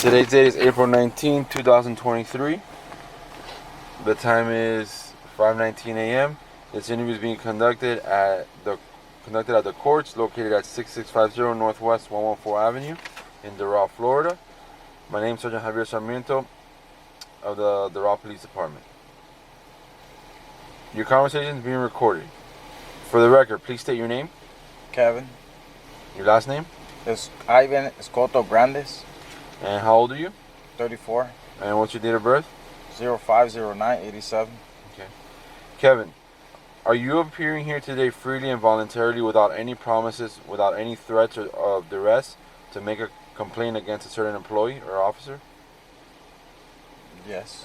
Today's date is April 19, 2023. The time is 5:19 a.m. This interview is being conducted at the courts located at 6650 Northwest 114 Avenue in Doral, Florida. My name is Sergeant Javier Sarmiento of the Doral Police Department. Your conversation is being recorded. For the record, please state your name. Kevin. Your last name? It's Ivan Escoto Grandes. And how old are you? 34. And what's your date of birth? 050987. Okay. Kevin, are you appearing here today freely and voluntarily without any promises, without any threats or of duress to make a complaint against a certain employee or officer? Yes.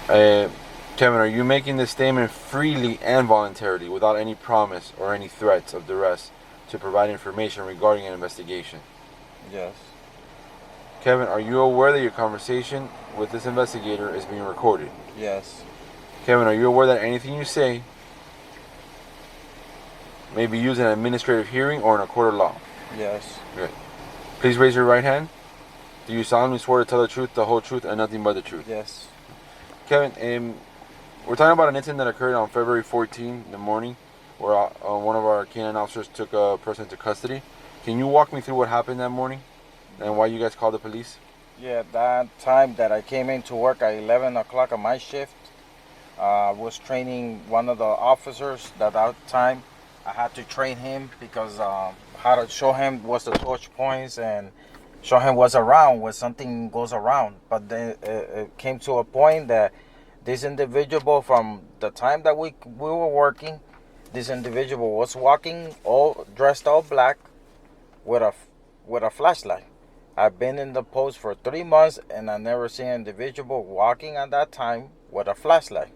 Kevin, are you making this statement freely and voluntarily without any promise or any threats of duress to provide information regarding an investigation? Yes. Kevin, are you aware that your conversation with this investigator is being recorded? Yes. Kevin, are you aware that anything you say may be used in an administrative hearing or in a court of law? Yes. Good. Please raise your right hand. Do you solemnly swear to tell the truth, the whole truth, and nothing but the truth? Yes. Kevin, we're talking about an incident that occurred on February 14 in the morning where one of our canine officers took a person into custody. Can you walk me through what happened that morning and why you guys called the police? Yeah, that time that I came into work at 11 o'clock on my shift, I was training one of the officers that time. I had to train him because how to show him what's the touch points and show him what's around when something goes around. But then it came to a point that this individual, from the time that we were working, this individual was walking all dressed all black with a flashlight. I've been in the post for 3 months and I never seen an individual walking at that time with a flashlight.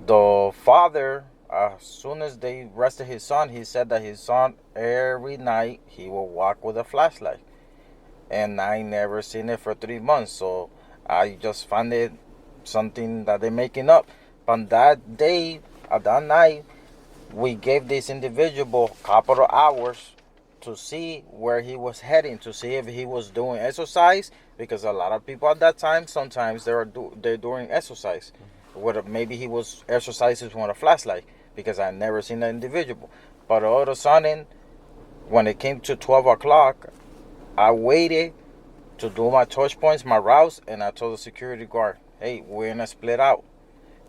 The father, as soon as they arrested his son, he said that his son every night he will walk with a flashlight. And I never seen it for 3 months, so I just found it something that they're making up. But that day, that night, we gave this individual a couple of hours to see where he was heading, to see if he was doing exercise, because a lot of people at that time, sometimes they're doing exercise. Maybe he was exercising with a flashlight, because I never seen that individual. But all of a sudden, when it came to 12 o'clock, I waited to do my touch points, my routes, and I told the security guard, hey, we're gonna split out.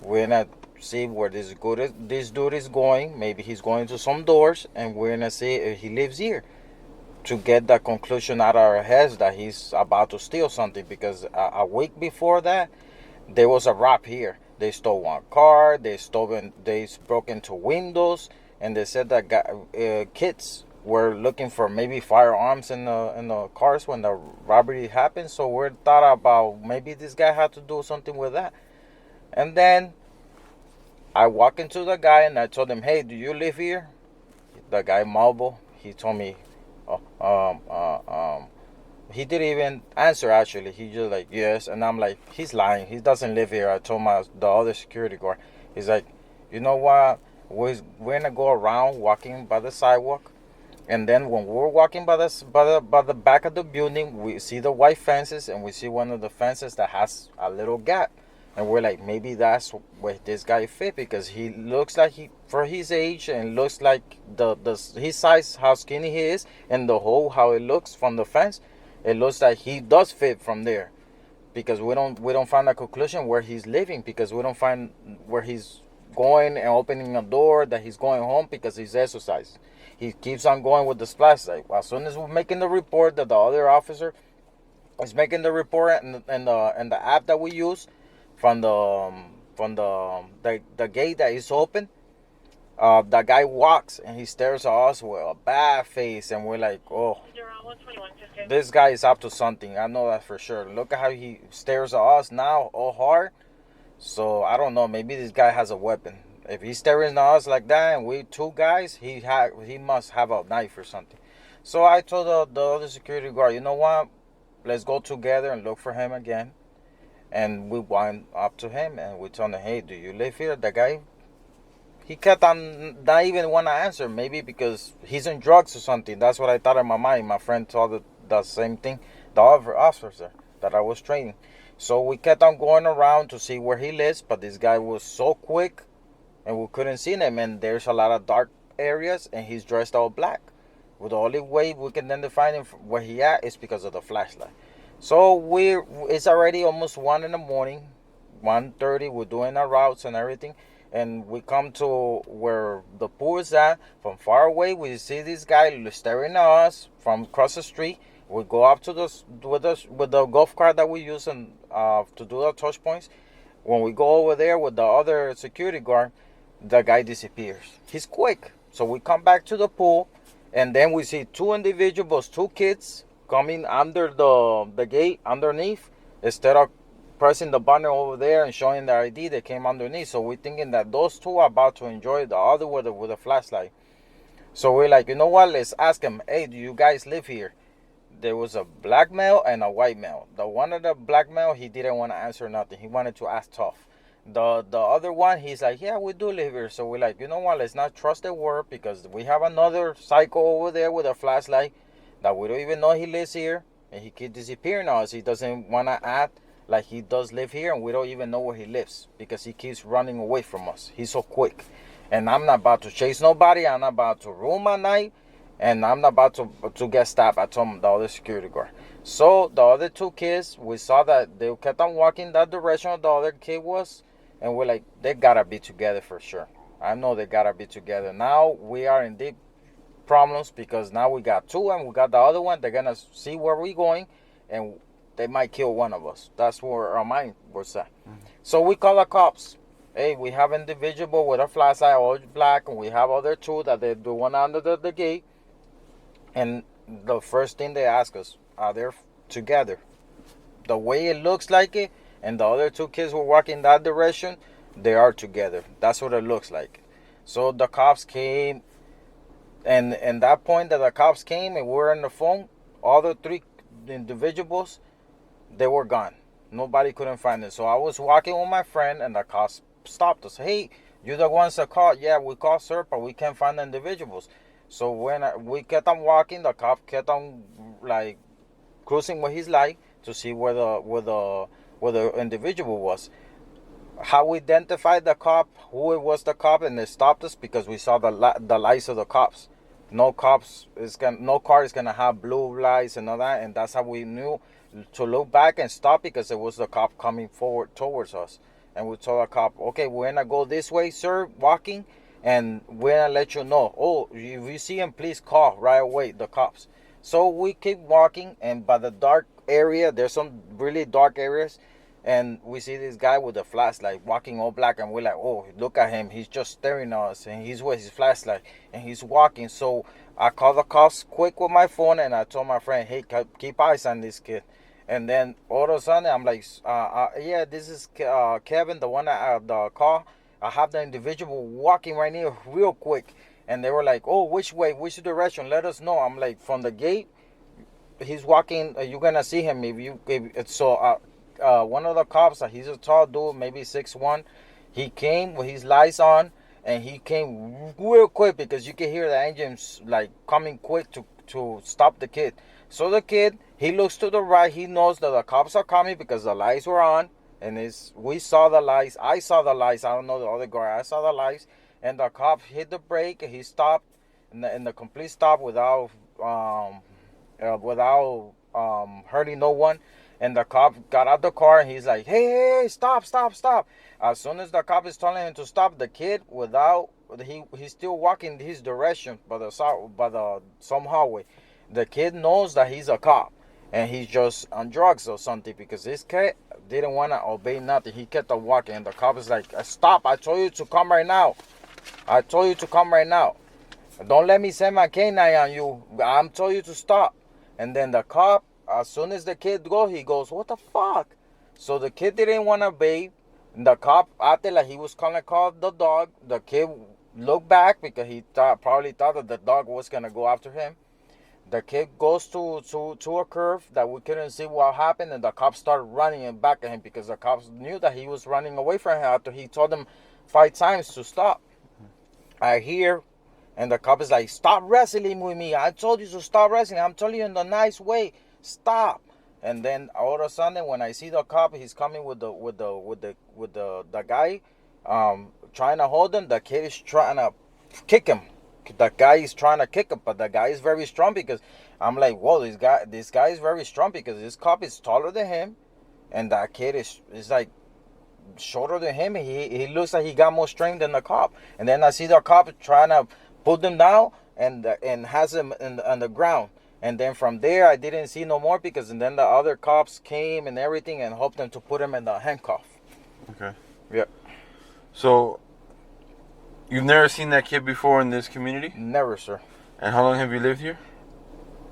We're gonna see where this dude is going. Maybe he's going to some doors, and we're gonna see if he lives here, to get the conclusion out of our heads that he's about to steal something. Because a week before that, there was a rob here. They stole one car. They broke into windows, and they said that kids were looking for maybe firearms in the cars when the robbery happened. So we thought about maybe this guy had to do something with that. And then I walked into the guy and I told him, hey, do you live here? The guy mobile, he told me, he didn't even answer actually. He just like, yes. And I'm like, he's lying. He doesn't live here. I told the other security guard. He's like, you know what? We're gonna go around walking by the sidewalk. And then when we're walking by the back of the building, we see the white fences, and we see one of the fences that has a little gap. And we're like, maybe that's where this guy fit, because he looks like for his age, and looks like his size, how skinny he is, and the hole, how it looks from the fence. It looks like he does fit from there, because we don't find a conclusion where he's living, because we don't find where he's going and opening a door that he's going home, because he's exercising. He keeps on going with the flashlight. As soon as we're making the report, that the other officer is making the report, and the app that we use from the gate that is open, the guy walks and he stares at us with a bad face, and we're like, oh, this guy is up to something. I know that for sure. Look at how he stares at us now, all hard. So I don't know. Maybe this guy has a weapon. If he's staring at us like that, and we two guys, he must have a knife or something. So I told the other security guard, you know what? Let's go together and look for him again. And we went up to him and we told him, hey, do you live here? The guy, he kept on not even want to answer. Maybe because he's on drugs or something. That's what I thought in my mind. My friend told the same thing, the other officer that I was training. So we kept on going around to see where he lives, but this guy was so quick and we couldn't see him. And there's a lot of dark areas and he's dressed all black. Well, the only way we can identify him where he at is because of the flashlight. So it's already almost 1 in the morning, 1:30. We're doing our routes and everything. And we come to where the pool is at. From far away, we see this guy staring at us from across the street. We go up to with the golf cart that we use to do the touch points. When we go over there with the other security guard, the guy disappears. He's quick. So we come back to the pool, and then we see two individuals, two kids, coming under the gate underneath. Instead of pressing the button over there and showing their ID, they came underneath. So we're thinking that those two are about to enjoy the other with a flashlight. So we're like, you know what? Let's ask them, hey, do you guys live here? There was a black male and a white male. The one of the black male, he didn't want to answer nothing. He wanted to ask tough. The other one, he's like, yeah, we do live here. So we're like, you know what? Let's not trust their word because we have another psycho over there with a flashlight that we don't even know he lives here. And he keeps disappearing on us. He doesn't want to act like he does live here, and we don't even know where he lives because he keeps running away from us. He's so quick. And I'm not about to chase nobody. I'm not about to ruin my night. And I'm not about to get stabbed. I told the other security guard. So the other two kids, we saw that they kept on walking that direction the other kid was. And we're like, they gotta be together for sure. I know they gotta be together. Now we are in deep problems because now we got two and we got the other one. They're gonna see where we're going and they might kill one of us. That's where our mind was at. Mm-hmm. So we call the cops. Hey, we have an individual with a flashlight, all black, and we have other two that they do one under the gate. And the first thing they ask us, are they together? The way it looks like it, and the other two kids were walking that direction, they are together. That's what it looks like. So the cops came, and that point that the cops came and we were on the phone, all the three individuals, they were gone. Nobody couldn't find them. So I was walking with my friend, and the cops stopped us. Hey, you're the ones that called? Yeah, we called, sir, but we can't find the individuals. So when we kept on walking, the cop kept on like cruising with his light to see where the individual was. How we identified the cop, who it was the cop, and they stopped us because we saw the lights of the cops. No car is gonna have blue lights and all that, and that's how we knew to look back and stop because it was the cop coming forward towards us. And we told the cop, okay, we're gonna go this way, sir, walking. And we're gonna let you know. Oh, if you see him, please call right away, the cops. So we keep walking, and by the dark area, there's some really dark areas, and we see this guy with a flashlight walking all black, and we're like, oh, look at him. He's just staring at us, and he's with his flashlight, and he's walking. So I called the cops quick with my phone, and I told my friend, hey, keep eyes on this kid. And then all of a sudden, I'm like, yeah, this is Kevin, the one at the car. I have the individual walking right near real quick. And they were like, oh, which way? Which direction? Let us know. I'm like, from the gate, he's walking. You're going to see him. One of the cops, he's a tall dude, maybe 6'1". He came with his lights on. And he came real quick because you can hear the engines like coming quick to stop the kid. So the kid, he looks to the right. He knows that the cops are coming because the lights were on. And we saw the lights. I saw the lights. I don't know the other guy. I saw the lights. And the cop hit the brake. And he stopped. In the complete stop without hurting no one. And the cop got out the car. And he's like, hey, stop. As soon as the cop is telling him to stop, the kid, he's still walking his direction by some hallway. The kid knows that he's a cop. And he's just on drugs or something because this kid didn't want to obey nothing. He kept on walking, and the cop is like, stop. I told you to come right now. Don't let me send my canine on you. I'm telling you to stop. And then the cop, as soon as the kid goes, he goes, what the fuck? So the kid didn't want to obey. The cop acted like he was going to call the dog. The kid looked back because he probably thought that the dog was going to go after him. The kid goes to a curve that we couldn't see what happened, and the cops started running back at him because the cops knew that he was running away from him after he told them 5 times to stop. I hear And the cop is like, stop wrestling with me. I told you to stop wrestling. I'm telling you in the nice way. Stop. And then all of a sudden, when I see the cop, he's coming with the guy, trying to hold him. The kid is trying to kick him. The guy is trying to kick him, but the guy is very strong because I'm like, whoa, this guy is very strong because this cop is taller than him, and that kid is like shorter than him. He looks like he got more strength than the cop. And then I see the cop trying to put him down and has him on the ground. And then from there, I didn't see no more because and then the other cops came and everything and helped them to put him in the handcuff. Okay. Yeah. So, you've never seen that kid before in this community? Never, sir. And how long have you lived here?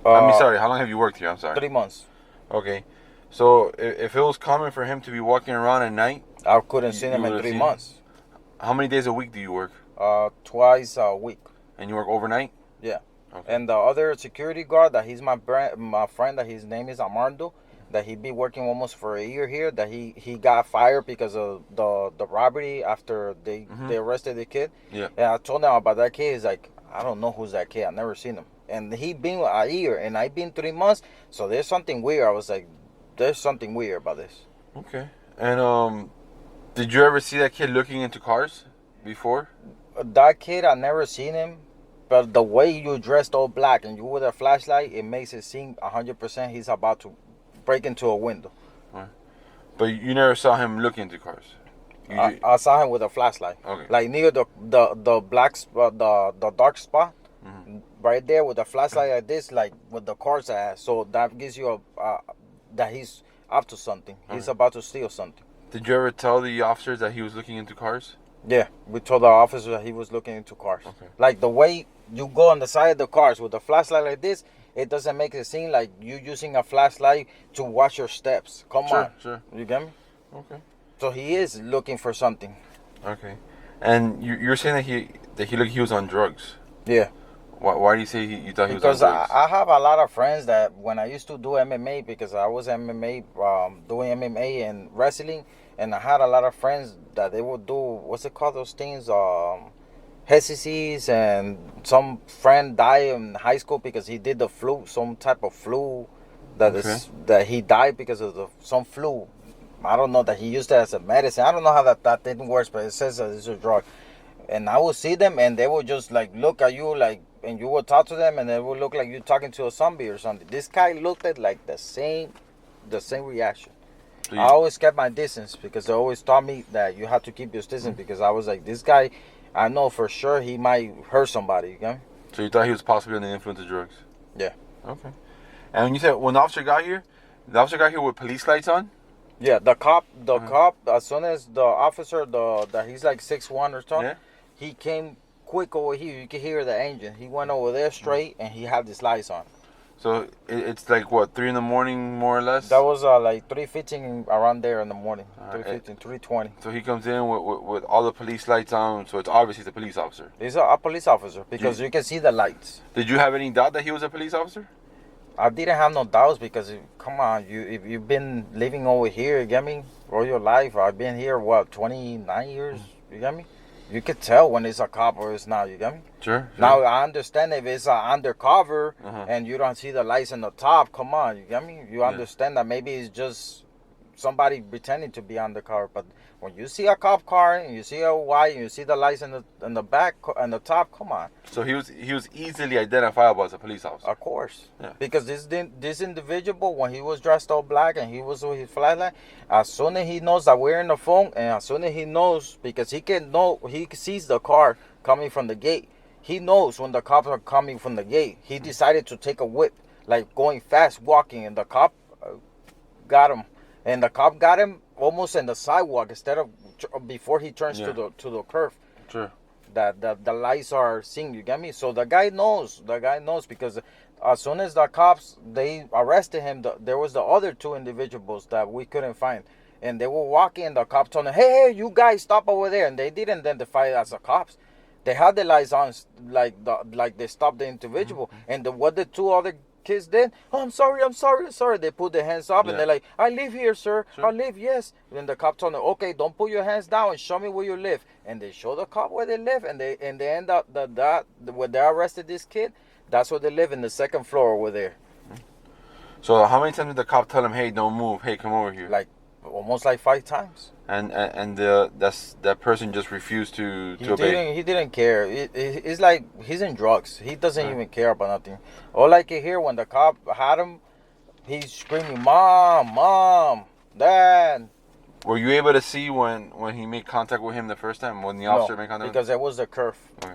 How long have you worked here? I'm sorry. 3 months. Okay. So, if it was common for him to be walking around at night, I couldn't see him in 3 months. How many days a week do you work? Twice a week. And you work overnight? Yeah. Okay. And the other security guard that he's my friend, that his name is Armando, that he be working almost for a year here, that he got fired because of the robbery after they arrested the kid. Yeah. And I told him about that kid. He's like, I don't know who's that kid. I've never seen him. And he been a year and I been 3 months. So there's something weird. I was like, there's something weird about this. Okay. And did you ever see that kid looking into cars before? That kid, I never seen him. But the way you dressed all black and you with a flashlight, it makes it seem 100% he's about to break into a window. Right. But you never saw him look into cars? I saw him with a flashlight. Okay. Like near the black spot, the dark spot, right there with a flashlight like this, like with the cars at. So that gives you that he's up to something. He's about to steal something. Did you ever tell the officers that he was looking into cars? Yeah, we told the officer that he was looking into cars. Okay. Like the way you go on the side of the cars with a flashlight like this, it doesn't make it seem like you using a flashlight to watch your steps. Come on. Sure. You get me? Okay. So he is looking for something. Okay. And you're saying that he was on drugs? Yeah. Why do you say you thought he was Because on drugs? I have a lot of friends that when I used to do MMA, because I was doing MMA and wrestling, and I had a lot of friends that they would do, what's it called, those things, hesices, and some friend died in high school because he did the flu, some type of flu, that he died because of some flu. I don't know that he used it as a medicine. I don't know how that thing works, but it says that it's a drug. And I would see them, and they would just like look at you, like, and you would talk to them, and it would look like you talking to a zombie or something. This guy looked at like the same reaction. So I always kept my distance because they always taught me that you have to keep your distance because I was like, this guy, I know for sure he might hurt somebody. You get me? So you thought he was possibly under the influence of drugs? Yeah. Okay. And when you said when the officer got here with police lights on? Yeah, the cop, as soon as the officer, that he's like 6'1" or something, he came quick over here. You can hear the engine. He went over there straight, and he had his lights on. So it's like what, 3 a.m, more or less? That was like 3:15 around there in the morning. 3:15, 3:20. So he comes in with all the police lights on. So it's obviously he's a police officer. He's a police officer because you can see the lights. Did you have any doubt that he was a police officer? I didn't have no doubts because come on, if you've been living over here, you get me, all your life. I've been here 29 years. You get me? You could tell when it's a cop or it's not. You get me? Sure. Now I understand if it's undercover and you don't see the lights in the top. Come on, you get me? You understand that maybe it's just somebody pretending to be undercover. But when you see a cop car and you see a white and you see the lights in the back and the top, come on. So he was easily identifiable as a police officer. Of course, because this individual, when he was dressed all black and he was with his flashlight, as soon as he knows that we're in the phone, and as soon as he knows, because he sees the car coming from the gate. He knows when the cops are coming from the gate. He decided to take a whip, like going fast, walking, and the cop got him. And the cop got him almost in the sidewalk instead of before he turns to the curve. Sure. That the lights are seeing, you get me? So the guy knows because as soon as the cops, they arrested him, there was the other two individuals that we couldn't find. And they were walking and the cop told them, hey, you guys stop over there. And they didn't identify as the cops. They had the lights on like they stopped the individual. And what the two other kids did? Oh, I'm sorry. They put their hands up and they're like, I live here, sir. Sure. I live, yes. Then the cop told them, okay, don't put your hands down and show me where you live. And they show the cop where they live, and they end up when they arrested this kid, that's where they live, in the second floor over there. So how many times did the cop tell him, hey, don't move, hey, come over here? Like almost like 5 times. And that person just refused to obey. He didn't care. It's like he's in drugs. He doesn't even care about nothing. All I could hear when the cop had him, he's screaming, "Mom, Mom, Dad." Were you able to see when he made contact with him the first time? When the officer made contact? Because it was the curve. Okay.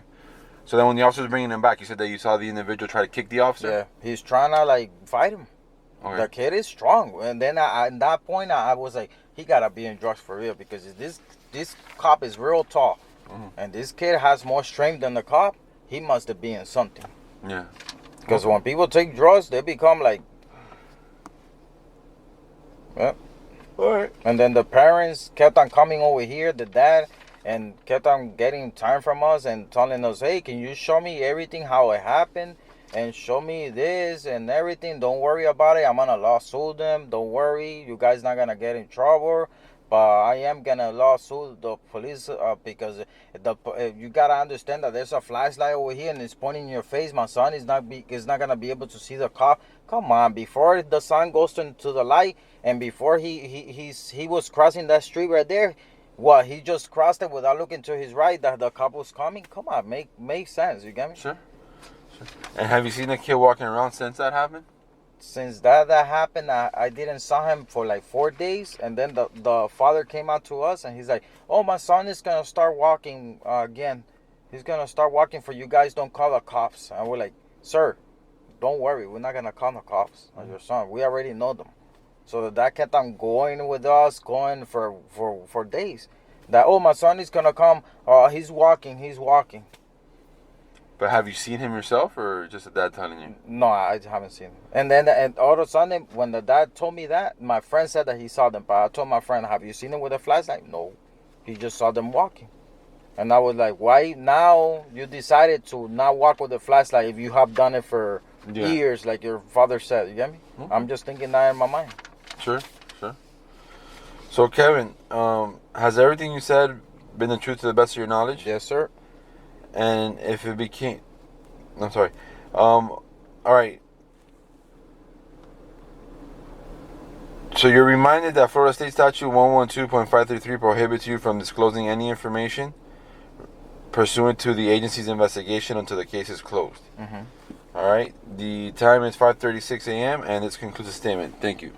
So then when the officer was bringing him back, you said that you saw the individual try to kick the officer? Yeah, he's trying to like fight him. Okay. The kid is strong. And then at that point, I was like, he got to be in drugs for real, because this cop is real tall. Mm-hmm. And this kid has more strength than the cop. He must have been something. Yeah. Because when people take drugs, they become like... Yeah. All right. And then the parents kept on coming over here, the dad, and kept on getting time from us and telling us, hey, can you show me everything, how it happened? And show me this and everything. Don't worry about it. I'm gonna lawsuit them. Don't worry. You guys not gonna get in trouble. But I am gonna lawsuit the police because you gotta understand that there's a flashlight over here and it's pointing in your face. My son is not gonna be able to see the cop. Come on, before the sun goes to the light and before he was crossing that street right there, what, he just crossed it without looking to his right that the cop was coming? Come on, make sense. You get me? Sure. And have you seen the kid walking around since that happened? Since that happened, I didn't saw him for like 4 days, and then the father came out to us and he's like, oh, my son is gonna start walking again. He's gonna start walking for you guys. Don't call the cops. And we're like, sir, don't worry, we're not gonna call the cops on your son. We already know them. So that kept on going with us, going for days. That, oh, my son is gonna come. He's walking. But have you seen him yourself, or just a dad telling you? No, I haven't seen him. And then all of a sudden, when the dad told me that, my friend said that he saw them. But I told my friend, have you seen him with a flashlight? No. He just saw them walking. And I was like, why now you decided to not walk with a flashlight if you have done it for years, like your father said? You get me? Mm-hmm. I'm just thinking that in my mind. Sure. So, Kevin, has everything you said been the truth to the best of your knowledge? Yes, sir. And if it became... I'm sorry. All right. So you're reminded that Florida State Statute 112.533 prohibits you from disclosing any information pursuant to the agency's investigation until the case is closed. Mm-hmm. All right. The time is 5:36 a.m. and this concludes the statement. Thank you.